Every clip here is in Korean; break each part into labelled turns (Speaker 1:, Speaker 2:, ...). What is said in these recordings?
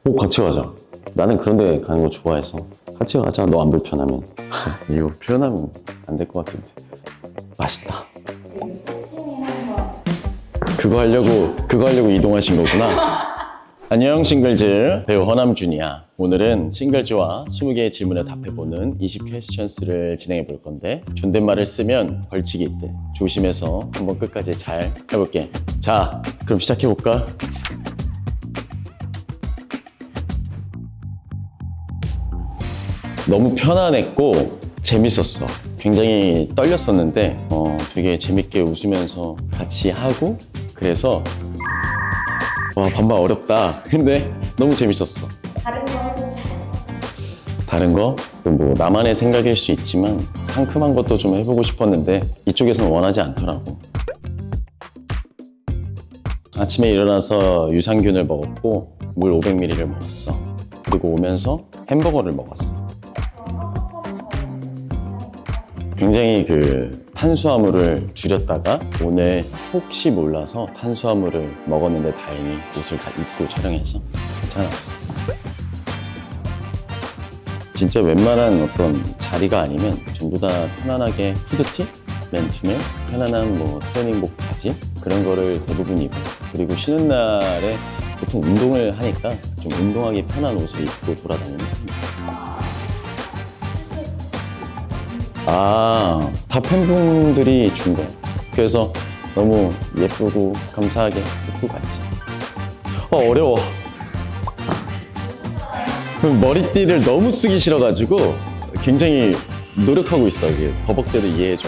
Speaker 1: 꼭 같이 가자. 나는 그런 데 가는 거 좋아해서 같이 가자. 너 안 불편하면. 이거 표현하면 안 될 것 같은데. 맛있다. 그거 하려고 이동하신 거구나. 안녕 싱글즈, 배우 허남준이야. 오늘은 싱글즈와 20개의 질문에 답해보는 20 퀘스천스를 진행해 볼 건데, 존댓말을 쓰면 벌칙이 있대. 조심해서 한번 끝까지 잘 해볼게. 자, 그럼 시작해 볼까? 너무 편안했고 재밌었어. 굉장히 떨렸었는데 되게 재밌게 웃으면서 같이 하고, 그래서 와, 반말 어렵다. 근데 너무 재밌었어.
Speaker 2: 다른 거 해보고 싶어요.
Speaker 1: 다른 거? 뭐 나만의 생각일 수 있지만 상큼한 것도 좀 해보고 싶었는데 이쪽에서는 원하지 않더라고. 아침에 일어나서 유산균을 먹었고 물 500ml를 먹었어. 그리고 오면서 햄버거를 먹었어. 굉장히 탄수화물을 줄였다가 오늘 혹시 몰라서 탄수화물을 먹었는데 다행히 옷을 다 입고 촬영해서 괜찮았어. 진짜 웬만한 어떤 자리가 아니면 전부 다 편안하게 후드티, 맨투맨, 편안한 트레이닝복 바지 그런 거를 대부분 입어. 그리고 쉬는 날에 보통 운동을 하니까 좀 운동하기 편한 옷을 입고 돌아다니는 편이야. 다 팬분들이 준 거야. 그래서 너무 예쁘고 감사하게 입고 갔지. 어려워. 머리띠를 너무 쓰기 싫어가지고 굉장히 노력하고 있어. 이게 버벅대도 이해해줘.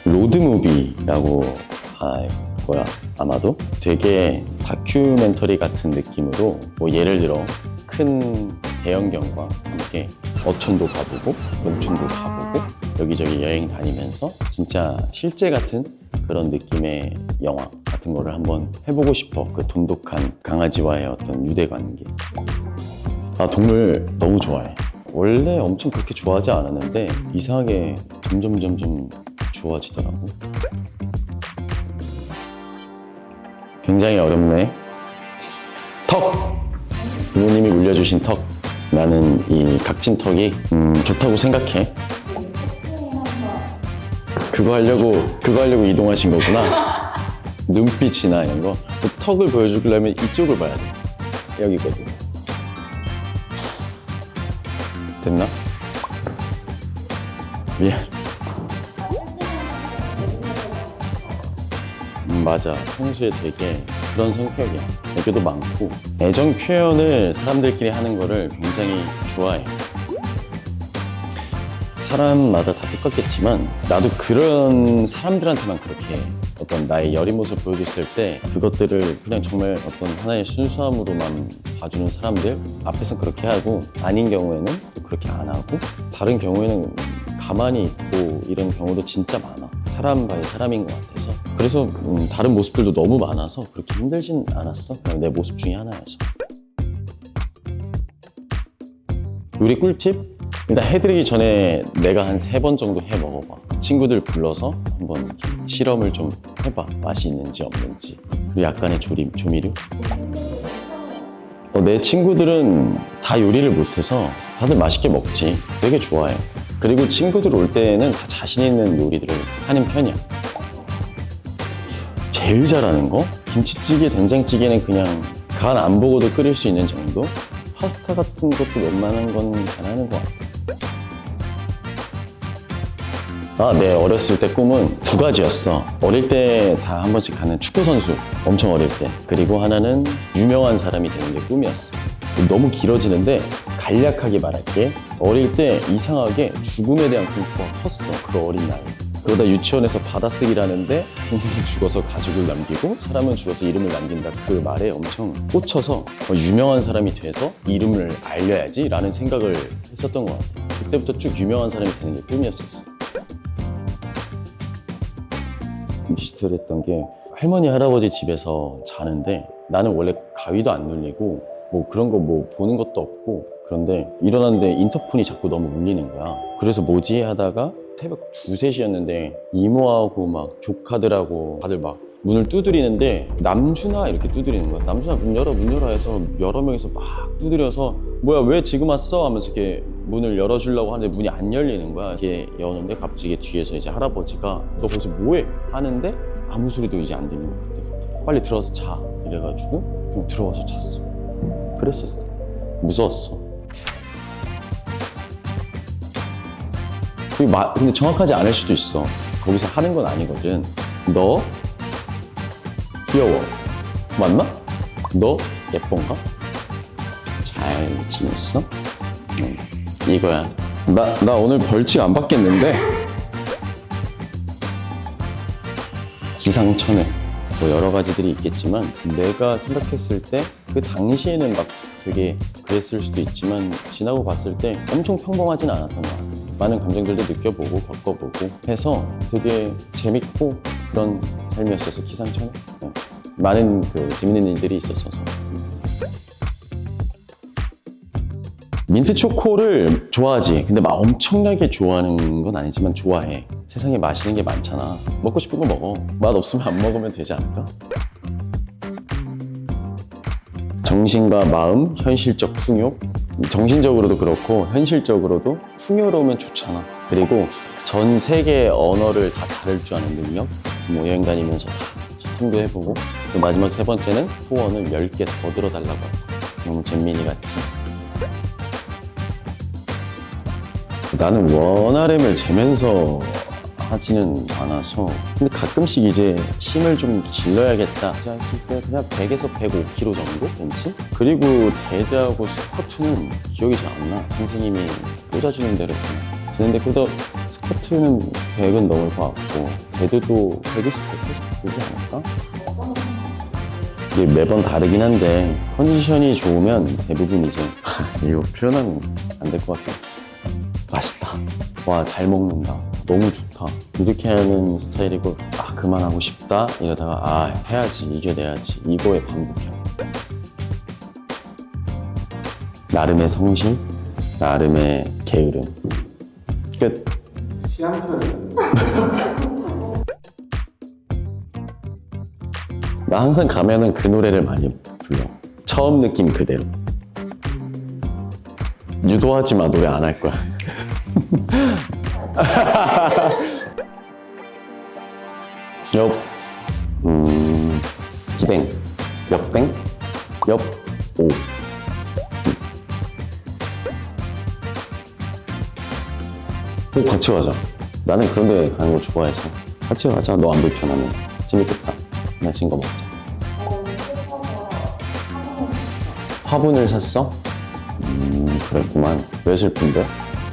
Speaker 1: 로드무비라고 할 거야, 아마도. 되게 다큐멘터리 같은 느낌으로 예를 들어 큰 대형견과 함께 어촌도 가보고 농촌도 가보고 여기저기 여행 다니면서 진짜 실제 같은 그런 느낌의 영화 같은 거를 한번 해보고 싶어. 그 돈독한 강아지와의 어떤 유대관계. 동물 너무 좋아해. 원래 엄청 그렇게 좋아하지 않았는데 이상하게 점점 좋아지더라고. 굉장히 어렵네. 턱! 부모님이 물려주신 턱. 나는 이 각진 턱이 좋다고 생각해. 그거 하려고 이동하신 거구나. 눈빛이나 이런 거. 턱을 보여주려면 이쪽을 봐야 돼. 여기거든. 됐나? 미안. 맞아. 평소에 되게 그런 성격이야. 애교도 많고 애정 표현을 사람들끼리 하는 거를 굉장히 좋아해. 사람마다 다 똑같겠지만 나도 그런 사람들한테만 그렇게 어떤 나의 여린 모습을 보여줬을 때 그것들을 그냥 정말 어떤 하나의 순수함으로만 봐주는 사람들 앞에서 그렇게 하고, 아닌 경우에는 또 그렇게 안 하고, 다른 경우에는 가만히 있고 이런 경우도 진짜 많아. 사람 바이 사람인 것 같아서. 그래서 다른 모습들도 너무 많아서 그렇게 힘들진 않았어. 그냥 내 모습 중에 하나여서. 요리 꿀팁? 일단 해드리기 전에 내가 한 3번 정도 해 먹어봐. 친구들 불러서 한번 실험을 좀 해봐. 맛이 있는지 없는지. 그리고 약간의 조미료? 내 친구들은 다 요리를 못해서 다들 맛있게 먹지. 되게 좋아해. 그리고 친구들 올 때는 다 자신 있는 요리들을 하는 편이야. 제일 잘하는 거? 김치찌개, 된장찌개는 그냥 간 안 보고도 끓일 수 있는 정도? 파스타 같은 것도 웬만한 건 잘하는 것 같아. 내 어렸을 때 꿈은 2가지였어. 어릴 때 다 한 번씩 가는 축구선수, 엄청 어릴 때. 그리고 하나는 유명한 사람이 되는 게 꿈이었어. 너무 길어지는데 간략하게 말할게. 어릴 때 이상하게 죽음에 대한 공포가 컸어. 그 어린 나이에. 그러다 유치원에서 받아쓰기를 하는데 죽어서 가족을 남기고 사람은 죽어서 이름을 남긴다. 그 말에 엄청 꽂혀서 유명한 사람이 돼서 이름을 알려야지 라는 생각을 했었던 것 같아. 그때부터 쭉 유명한 사람이 되는 게 꿈이었었어. 비슷했던 게 할머니 할아버지 집에서 자는데 나는 원래 가위도 안 눌리고 그런 거 보는 것도 없고, 그런데 일어났는데 인터폰이 자꾸 너무 울리는 거야. 그래서 뭐지 하다가 새벽 2, 3시였는데 이모하고 막 조카들하고 다들 막 문을 두드리는데 남준아 이렇게 두드리는 거야. 남준아 문 열어 해서 여러 명이서 막 두드려서 뭐야 왜 지금 왔어? 하면서 이렇게 문을 열어주려고 하는데 문이 안 열리는 거야. 이렇게 여는데 갑자기 뒤에서 이제 할아버지가 너 거기서 뭐해? 하는데 아무 소리도 이제 안 들리는 거야. 그때부터. 빨리 들어와서 자 이래가지고 그냥 들어와서 잤어. 그랬었어. 무서웠어. 근데 정확하지 않을 수도 있어. 거기서 하는 건 아니거든. 너 귀여워. 맞나? 너 예쁜가? 잘 지냈어? 이거야. 나 오늘 벌칙 안 받겠는데? 기상천외. 뭐 여러 가지들이 있겠지만 내가 생각했을 때 그 당시에는 막 되게 그랬을 수도 있지만 지나고 봤을 때 엄청 평범하진 않았던 것 같아. 많은 감정들도 느껴보고 겪어보고 해서 되게 재밌고 그런 삶이었어서 기상천외. 네. 많은 그 재밌는 일들이 있었어서. 민트 초코를 좋아하지. 근데 막 엄청나게 좋아하는 건 아니지만 좋아해. 세상에 맛있는 게 많잖아. 먹고 싶은 거 먹어. 맛 없으면 안 먹으면 되지 않을까? 정신과 마음, 현실적 풍요. 정신적으로도 그렇고 현실적으로도 풍요로우면 좋잖아. 그리고 전 세계 언어를 다 다룰 줄 아는 능력. 뭐 여행 다니면서 다 소통도 해보고. 마지막 세 번째는 소원을 10개 더 들어달라고 하고. 너무 잼민이 같지? 나는 원RM을 재면서 하지는 않아서 근데 가끔씩 이제 힘을 좀 길러야겠다 했을 때 그냥 100에서 105kg 정도 벤치? 그리고 데드하고 스쿼트는 기억이 잘 안 나. 선생님이 꽂아주는 대로 그냥 그래도 스쿼트는 100은 넘을 것 같고 데드도 120, 180 되지 않을까? 이게 매번 다르긴 한데 컨디션이 좋으면 대부분 이제 이거 표현하면 안 될 것 같아. 맛있다. 와, 잘 먹는다. 너무 좋다. 이렇게 하는 스타일이고 아 그만하고 싶다 이러다가 아 해야지 이겨내야지 이거의 반복형. 나름의 성실, 나름의 게으름. 끝. 나 항상 가면은 그 노래를 많이 불러. 처음 느낌 그대로. 유도하지 마. 노래 안 할 거야. 옆, 기댕, 옆댕, 옆, 오. 오, 같이 가자. 나는 그런 데 가는 거 좋아해서. 같이 가자. 너 안 불편하면. 재밌겠다. 맛있는 거 먹자. 화분을 샀어? 그랬구만. 왜 슬픈데?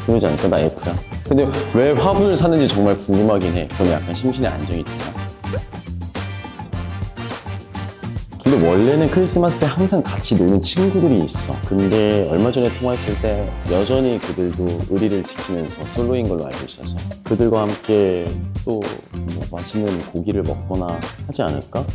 Speaker 1: 그러지 않을까? 나 F야. 근데 왜 화분을 샀는지 정말 궁금하긴 해. 그럼 약간 심신의 안정이 되나? 근데 원래는 크리스마스 때 항상 같이 노는 친구들이 있어. 근데 얼마 전에 통화했을 때 여전히 그들도 의리를 지키면서 솔로인 걸로 알고 있어서 그들과 함께 또 뭐 맛있는 고기를 먹거나 하지 않을까?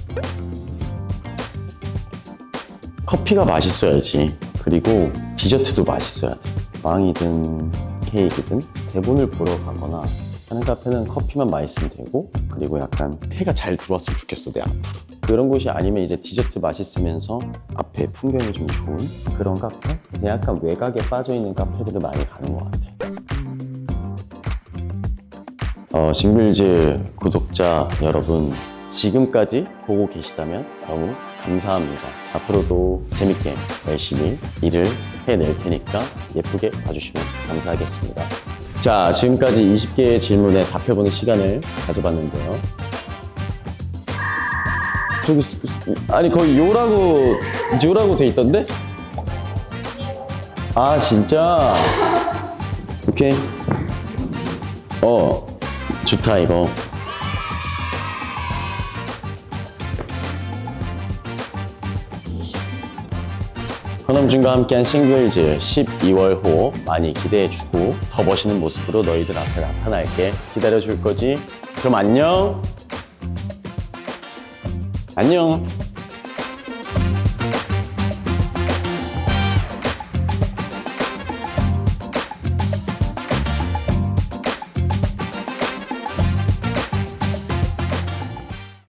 Speaker 1: 커피가 맛있어야지. 그리고 디저트도 맛있어야 돼. 빵이든 케이크든 대본을 보러 가거나 하는 카페는 커피만 맛있으면 되고 그리고 약간 해가 잘 들어왔으면 좋겠어 내 앞으로. 그런 곳이 아니면 이제 디저트 맛있으면서 앞에 풍경이 좀 좋은 그런 카페? 그냥 약간 외곽에 빠져있는 카페들을 많이 가는 것 같아. 싱글즈 구독자 여러분 지금까지 보고 계시다면 너무 감사합니다. 앞으로도 재밌게 열심히 일을 해낼 테니까 예쁘게 봐주시면 감사하겠습니다. 자, 지금까지 20개의 질문에 답해보는 시간을 가져봤는데요. 저기, 아니 거기 요라고 돼 있던데? 아 진짜? 오케이. 좋다 이거. 허남준과 함께한 싱글즈 12월 호 많이 기대해주고 더 멋있는 모습으로 너희들 앞에 나타날게. 기다려줄 거지? 그럼 안녕. 안녕.